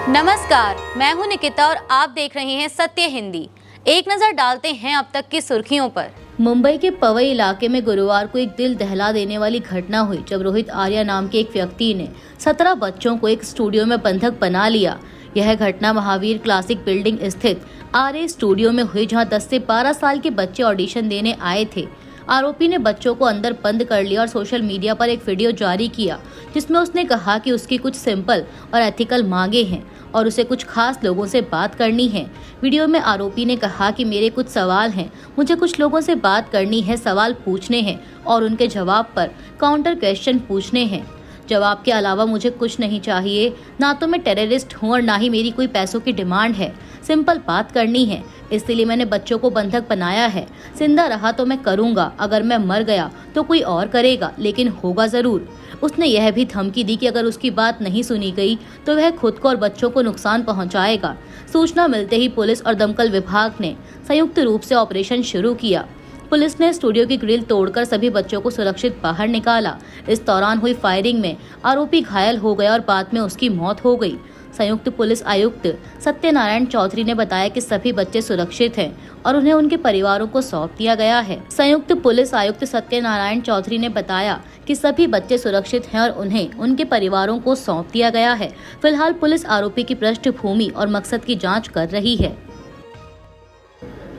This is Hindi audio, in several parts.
नमस्कार, मैं हूं निकिता और आप देख रहे हैं सत्य हिंदी। एक नजर डालते हैं अब तक की सुर्खियों पर। मुंबई के पवई इलाके में गुरुवार को एक दिल दहला देने वाली घटना हुई जब रोहित आर्या नाम के एक व्यक्ति ने 17 बच्चों को एक स्टूडियो में बंधक बना लिया। यह घटना महावीर क्लासिक बिल्डिंग स्थित आर्य स्टूडियो में हुई, जहां 10 से 12 साल के बच्चे ऑडिशन देने आए थे। आरोपी ने बच्चों को अंदर बंद कर लिया और सोशल मीडिया पर एक वीडियो जारी किया जिसमें उसने कहा कि उसकी कुछ सिंपल और एथिकल मांगे हैं और उसे कुछ खास लोगों से बात करनी है। वीडियो में आरोपी ने कहा कि मेरे कुछ सवाल हैं, मुझे कुछ लोगों से बात करनी है, सवाल पूछने हैं और उनके जवाब पर काउंटर क्वेश्चन पूछने हैं। जवाब के अलावा मुझे कुछ नहीं चाहिए, ना तो मैं टेररिस्ट हूँ और ना ही मेरी कोई पैसों की डिमांड है। सिंपल बात करनी है, इसलिए मैंने बच्चों को बंधक बनाया है। जिंदा रहा तो मैं करूँगा, अगर मैं मर गया तो कोई और करेगा, लेकिन होगा ज़रूर। उसने यह भी धमकी दी कि अगर उसकी बात नहीं सुनी गई तो वह खुद को और बच्चों को नुकसान पहुंचाएगा। सूचना मिलते ही पुलिस और दमकल विभाग ने संयुक्त रूप से ऑपरेशन शुरू किया। पुलिस ने स्टूडियो की ग्रिल तोड़कर सभी बच्चों को सुरक्षित बाहर निकाला। इस दौरान हुई फायरिंग में आरोपी घायल हो गया और बाद में उसकी मौत हो गई। संयुक्त पुलिस आयुक्त सत्यनारायण चौधरी ने बताया कि सभी बच्चे सुरक्षित हैं और उन्हें उनके परिवारों को सौंप दिया गया है। संयुक्त पुलिस आयुक्त सत्यनारायण चौधरी ने बताया कि सभी बच्चे सुरक्षित हैं और उन्हें उनके परिवारों को सौंप दिया गया है। फिलहाल पुलिस आरोपी की पृष्ठभूमि और मकसद की जाँच कर रही है।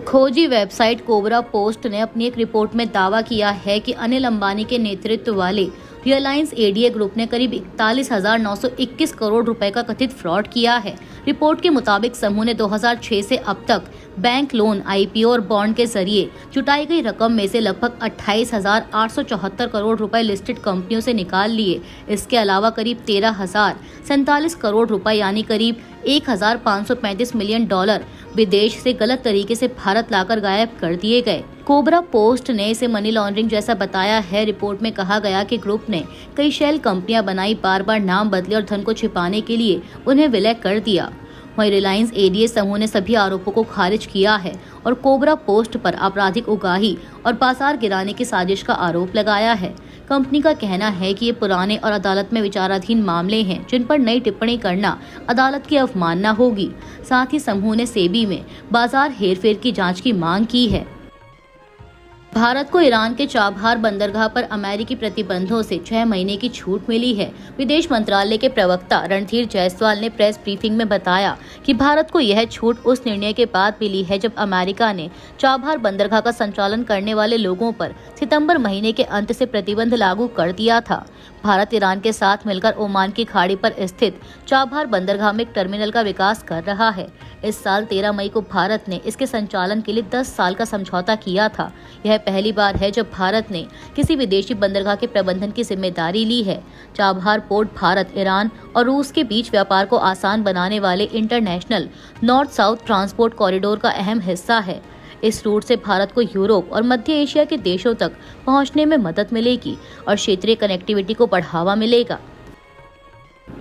खोजी वेबसाइट कोबरा पोस्ट ने अपनी एक रिपोर्ट में दावा किया है कि अनिल अंबानी के नेतृत्व वाले रिलायंस एडीए ग्रुप ने करीब 41,921 करोड़ रुपए का कथित फ्रॉड किया है। रिपोर्ट के मुताबिक समूह ने 2006 से अब तक बैंक लोन, आईपीओ और बॉन्ड के जरिए जुटाई गई रकम में से लगभग 28,874 करोड़ रुपए लिस्टेड कंपनियों से निकाल लिए। इसके अलावा करीब 13,047 करोड़ रुपए यानी करीब 1,535 मिलियन डॉलर विदेश से गलत तरीके से भारत लाकर गायब कर दिए गए। कोबरा पोस्ट ने इसे मनी लॉन्ड्रिंग जैसा बताया है। रिपोर्ट में कहा गया कि ग्रुप ने कई शेल कंपनियां बनाई, बार बार नाम बदले और धन को छिपाने के लिए उन्हें विलय कर दिया। वहीं रिलायंस एडीए समूह ने सभी आरोपों को खारिज किया है और कोबरा पोस्ट पर आपराधिक उगाही और बाजार गिराने की साजिश का आरोप लगाया है। कंपनी का कहना है कि ये पुराने और अदालत में विचाराधीन मामले हैं जिन पर नई टिप्पणी करना अदालत की अवमानना होगी। साथ ही समूह ने सेबी में बाजार हेरफेर की जांच की मांग की है। भारत को ईरान के चाबहार बंदरगाह पर अमेरिकी प्रतिबंधों से 6 महीने की छूट मिली है। विदेश मंत्रालय के प्रवक्ता रणधीर जायसवाल ने प्रेस ब्रीफिंग में बताया कि भारत को यह छूट उस निर्णय के बाद मिली है जब अमेरिका ने चाबहार बंदरगाह का संचालन करने वाले लोगों पर सितंबर महीने के अंत से प्रतिबंध लागू कर दिया था। भारत ईरान के साथ मिलकर ओमान की खाड़ी पर स्थित चाबहार बंदरगाह में एक टर्मिनल का विकास कर रहा है। इस साल 13 मई को भारत ने इसके संचालन के लिए 10 साल का समझौता किया था। यह पहली बार है जब भारत ने किसी विदेशी बंदरगाह के प्रबंधन की जिम्मेदारी ली है। चाबहार पोर्ट भारत, ईरान और रूस के बीच व्यापार को आसान बनाने वाले international north south transport corridor का अहम हिस्सा है। इस रूट से भारत को यूरोप और मध्य एशिया के देशों तक पहुंचने में मदद मिलेगी और क्षेत्रीय कनेक्टिविटी को बढ़ावा मिलेगा।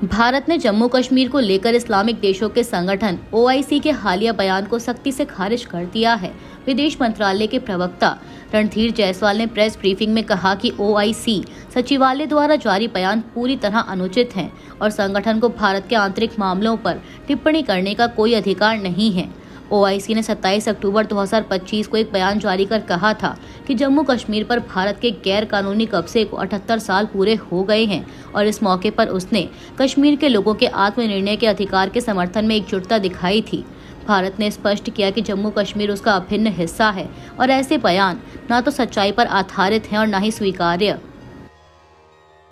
भारत ने जम्मू कश्मीर को लेकर इस्लामिक देशों के संगठन ओआईसी के हालिया बयान को सख्ती से खारिज कर दिया है। विदेश मंत्रालय के प्रवक्ता रणधीर जायसवाल ने प्रेस ब्रीफिंग में कहा कि ओआईसी सचिवालय द्वारा जारी बयान पूरी तरह अनुचित है और संगठन को भारत के आंतरिक मामलों पर टिप्पणी करने का कोई अधिकार नहीं है। ओआईसी ने 27 अक्टूबर 2025 को एक बयान जारी कर कहा था कि जम्मू कश्मीर पर भारत के गैर कानूनी कब्जे को 78 साल पूरे हो गए हैं और इस मौके पर उसने कश्मीर के लोगों के आत्मनिर्णय के अधिकार के समर्थन में एकजुटता दिखाई थी। भारत ने स्पष्ट किया कि जम्मू कश्मीर उसका अभिन्न हिस्सा है और ऐसे बयान न तो सच्चाई पर आधारित हैं और न ही स्वीकार्य।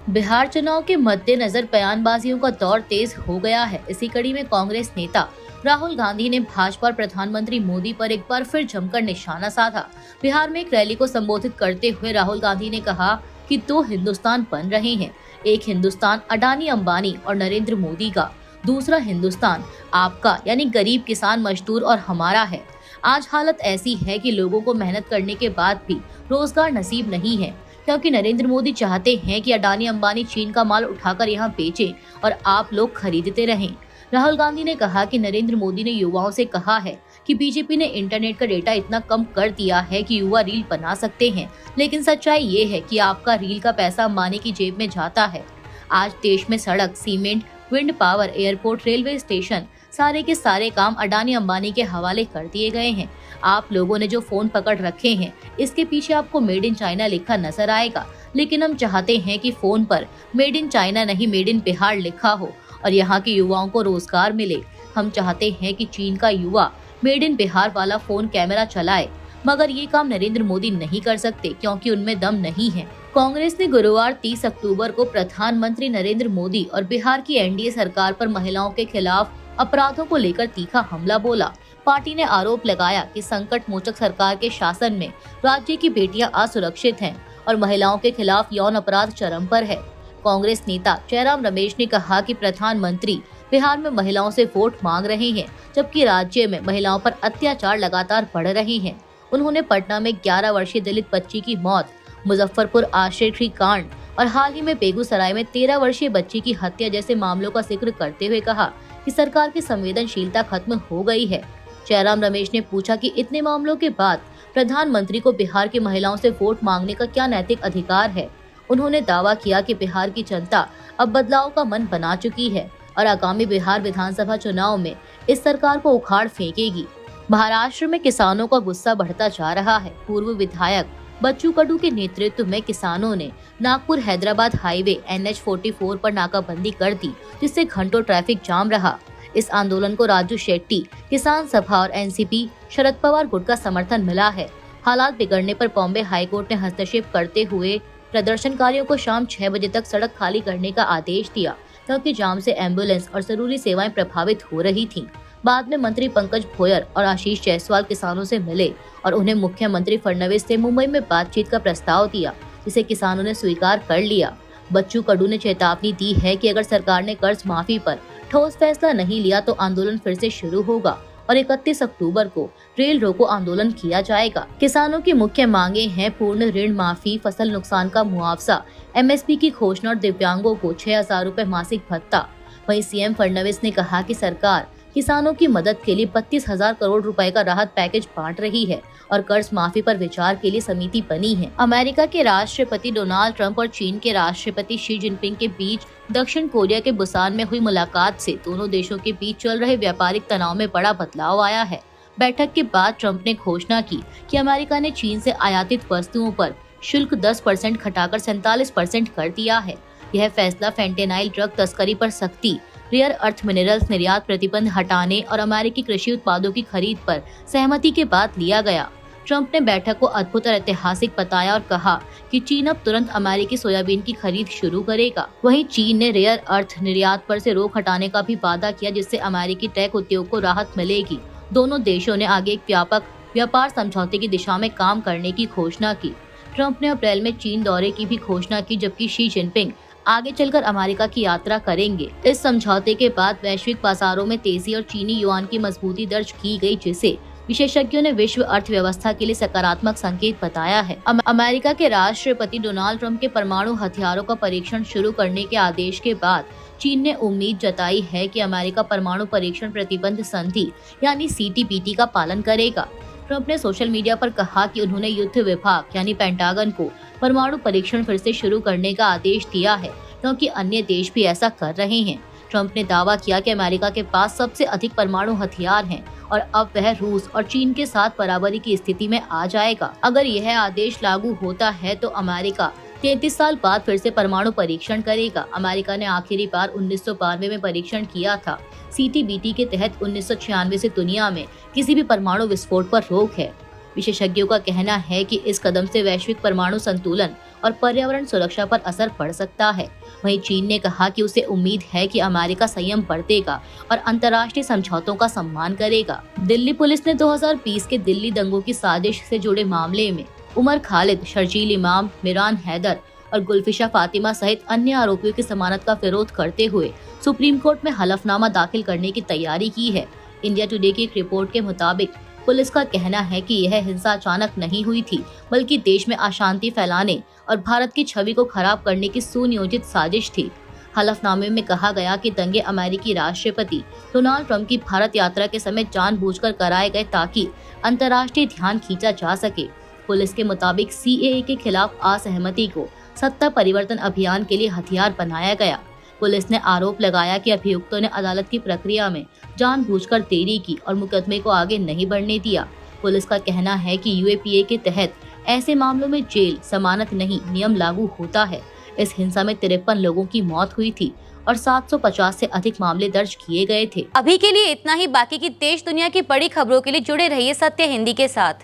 बिहार चुनाव के मद्देनजर बयानबाजियों का दौर तेज हो गया है। इसी कड़ी में कांग्रेस नेता राहुल गांधी ने भाजपा और प्रधानमंत्री मोदी पर एक बार फिर जमकर निशाना साधा। बिहार में एक रैली को संबोधित करते हुए राहुल गांधी ने कहा कि 2 हिंदुस्तान बन रहे हैं। एक हिंदुस्तान अडानी, अंबानी और नरेंद्र मोदी का, दूसरा हिंदुस्तान आपका यानी गरीब, किसान, मजदूर और हमारा है। आज हालत ऐसी है कि लोगों को मेहनत करने के बाद भी रोजगार नसीब नहीं है, क्योंकि नरेंद्र मोदी चाहते हैं कि अडानी, अंबानी चीन का माल उठाकर यहाँ बेचें और आप लोग खरीदते रहें। राहुल गांधी ने कहा कि नरेंद्र मोदी ने युवाओं से कहा है कि बीजेपी ने इंटरनेट का डेटा इतना कम कर दिया है कि युवा रील बना सकते हैं, लेकिन सच्चाई ये है कि आपका रील का पैसा अंबानी की जेब में जाता है। आज देश में सड़क, cement, wind power, airport, railway station, सारे के सारे काम अडानी अंबानी के हवाले कर दिए गए हैं। आप लोगों ने जो फोन पकड़ रखे हैं, इसके पीछे आपको मेड इन चाइना लिखा नजर आएगा, लेकिन हम चाहते हैं कि फोन पर मेड इन चाइना नहीं, मेड इन बिहार लिखा हो और यहाँ के युवाओं को रोजगार मिले। हम चाहते हैं कि चीन का युवा मेड इन बिहार वाला फोन कैमरा चलाए, मगर ये काम नरेंद्र मोदी नहीं कर सकते क्योंकि उनमें दम नहीं है। कांग्रेस ने गुरुवार 30 अक्टूबर को प्रधानमंत्री नरेंद्र मोदी और बिहार की एनडीए सरकार पर महिलाओं के खिलाफ अपराधों को लेकर तीखा हमला बोला। पार्टी ने आरोप लगाया कि संकट मोचक सरकार के शासन में राज्य की बेटियां असुरक्षित हैं और महिलाओं के खिलाफ यौन अपराध चरम पर है। कांग्रेस नेता जयराम रमेश ने कहा कि प्रधानमंत्री बिहार में महिलाओं से वोट मांग रहे हैं, जबकि राज्य में महिलाओं पर अत्याचार लगातार बढ़ रहे हैं। उन्होंने पटना में 11 वर्षीय दलित बच्ची की मौत, मुजफ्फरपुर आश्रय गृह कांड और हाल ही में बेगूसराय में 13 वर्षीय बच्ची की हत्या जैसे मामलों का जिक्र करते हुए कहा कि सरकार की संवेदनशीलता खत्म हो गई है। जयराम रमेश ने पूछा कि इतने मामलों के बाद प्रधानमंत्री को बिहार की महिलाओं से वोट मांगने का क्या नैतिक अधिकार है। उन्होंने दावा किया कि बिहार की जनता अब बदलाव का मन बना चुकी है और आगामी बिहार विधानसभा चुनाव में इस सरकार को उखाड़ फेंकेगी। महाराष्ट्र में किसानों का गुस्सा बढ़ता जा रहा है। पूर्व विधायक बच्चू कडू के नेतृत्व में किसानों ने नागपुर हैदराबाद हाईवे NH-44 पर नाकाबंदी कर दी, जिससे घंटों ट्रैफिक जाम रहा। इस आंदोलन को राजू शेट्टी किसान सभा और एनसीपी शरद पवार गुट का समर्थन मिला है। हालात बिगड़ने पर बॉम्बे हाईकोर्ट ने हस्तक्षेप करते हुए प्रदर्शनकारियों को शाम 6 बजे तक सड़क खाली करने का आदेश दिया, क्योंकि जाम से एम्बुलेंस और जरूरी सेवाएं प्रभावित हो रही थीं। बाद में मंत्री पंकज भोयर और आशीष जायसवाल किसानों से मिले और उन्हें मुख्यमंत्री फडणवीस से मुंबई में बातचीत का प्रस्ताव दिया, जिसे किसानों ने स्वीकार कर लिया। बच्चू कडू ने चेतावनी दी है कि अगर सरकार ने कर्ज माफी पर ठोस फैसला नहीं लिया तो आंदोलन फिर से शुरू होगा और 31 अक्टूबर को रेल रोको आंदोलन किया जाएगा। किसानों की मुख्य मांगे हैं पूर्ण ऋण माफी, फसल नुकसान का मुआवजा, MSP की घोषणा और दिव्यांगों को 6,000 रूपए मासिक भत्ता। वहीं सीएम फडणवीस ने कहा कि सरकार किसानों की मदद के लिए 32,000 करोड़ रुपए का राहत पैकेज बांट रही है और कर्ज माफी पर विचार के लिए समिति बनी है। अमेरिका के राष्ट्रपति डोनाल्ड ट्रंप और चीन के राष्ट्रपति शी जिनपिंग के बीच दक्षिण कोरिया के बुसान में हुई मुलाकात से दोनों देशों के बीच चल रहे व्यापारिक तनाव में बड़ा बदलाव आया है। बैठक के बाद ट्रंप ने घोषणा की कि अमेरिका ने चीन से आयातित वस्तुओं पर शुल्क 10% घटाकर 47% कर दिया है। यह फैसला फेंटेनाइल ड्रग तस्करी पर सख्ती, रेयर अर्थ मिनरल्स निर्यात प्रतिबंध हटाने और अमेरिकी कृषि उत्पादों की खरीद पर सहमति के बाद लिया गया। ट्रंप ने बैठक को अद्भुत और ऐतिहासिक बताया और कहा कि चीन अब तुरंत अमेरिकी सोयाबीन की खरीद शुरू करेगा। वहीं चीन ने रेयर अर्थ निर्यात पर से रोक हटाने का भी वादा किया, जिससे अमेरिकी टेक उद्योग को राहत मिलेगी। दोनों देशों ने आगे एक व्यापक व्यापार समझौते की दिशा में काम करने की घोषणा की। ट्रंप ने अप्रैल में चीन दौरे की भी घोषणा की, जबकि शी जिनपिंग आगे चलकर अमेरिका की यात्रा करेंगे। इस समझौते के बाद वैश्विक बाजारों में तेजी और चीनी युआन की मजबूती दर्ज की गई, जिसे विशेषज्ञों ने विश्व अर्थव्यवस्था के लिए सकारात्मक संकेत बताया है। अमेरिका के राष्ट्रपति डोनाल्ड ट्रंप के परमाणु हथियारों का परीक्षण शुरू करने के आदेश के बाद चीन ने उम्मीद जताई है कि अमेरिका परमाणु परीक्षण प्रतिबंध संधि यानी CTBT का पालन करेगा। ट्रंप ने सोशल मीडिया पर कहा कि उन्होंने युद्ध विभाग यानी पेंटागन को परमाणु परीक्षण फिर से शुरू करने का आदेश दिया है, क्योंकि अन्य देश भी ऐसा कर रहे हैं। ट्रंप ने दावा किया कि अमेरिका के पास सबसे अधिक परमाणु हथियार हैं और अब वह रूस और चीन के साथ बराबरी की स्थिति में आ जाएगा। अगर यह आदेश लागू होता है तो अमेरिका 33 साल बाद फिर से परमाणु परीक्षण करेगा। अमेरिका ने आखिरी बार 1992 में परीक्षण किया था। CTBT के तहत 1996 से दुनिया में किसी भी परमाणु विस्फोट पर रोक है। विशेषज्ञों का कहना है कि इस कदम से वैश्विक परमाणु संतुलन और पर्यावरण सुरक्षा पर असर पड़ सकता है। वहीं चीन ने कहा कि उसे उम्मीद है कि अमेरिका संयम बरतेगा और अंतर्राष्ट्रीय समझौतों का सम्मान करेगा। दिल्ली पुलिस ने 2020 के दिल्ली दंगों की साजिश से जुड़े मामले में उमर खालिद, शर्जील इमाम, मिरान हैदर और गुलफिशा फातिमा सहित अन्य आरोपियों की जमानत का विरोध करते हुए सुप्रीम कोर्ट में हलफनामा दाखिल करने की तैयारी की है। इंडिया टुडे की एक रिपोर्ट के मुताबिक पुलिस का कहना है कि यह हिंसा अचानक नहीं हुई थी, बल्कि देश में अशांति फैलाने और भारत की छवि को खराब करने की सुनियोजित साजिश थी। हलफनामे में कहा गया कि दंगे अमेरिकी राष्ट्रपति डोनाल्ड ट्रंप की भारत यात्रा के समय जानबूझकर कराए गए ताकि अंतर्राष्ट्रीय ध्यान खींचा जा सके। पुलिस के मुताबिक CAA के खिलाफ असहमति को सत्ता परिवर्तन अभियान के लिए हथियार बनाया गया। पुलिस ने आरोप लगाया कि अभियुक्तों ने अदालत की प्रक्रिया में जानबूझकर देरी की और मुकदमे को आगे नहीं बढ़ने दिया। पुलिस का कहना है कि यूएपीए के तहत ऐसे मामलों में जेल, जमानत नहीं नियम लागू होता है। इस हिंसा में 53 लोगों की मौत हुई थी और 750 से अधिक मामले दर्ज किए गए थे। अभी के लिए इतना ही। बाकी की देश दुनिया की बड़ी खबरों के लिए जुड़े रहिए सत्य हिंदी के साथ।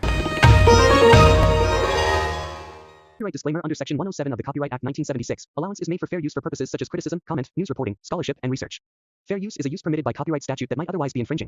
Copyright disclaimer under Section 107 of the Copyright Act 1976. Allowance is made for fair use for purposes such as criticism, comment, news reporting, scholarship, and research. Fair use is a use permitted by copyright statute that might otherwise be infringing.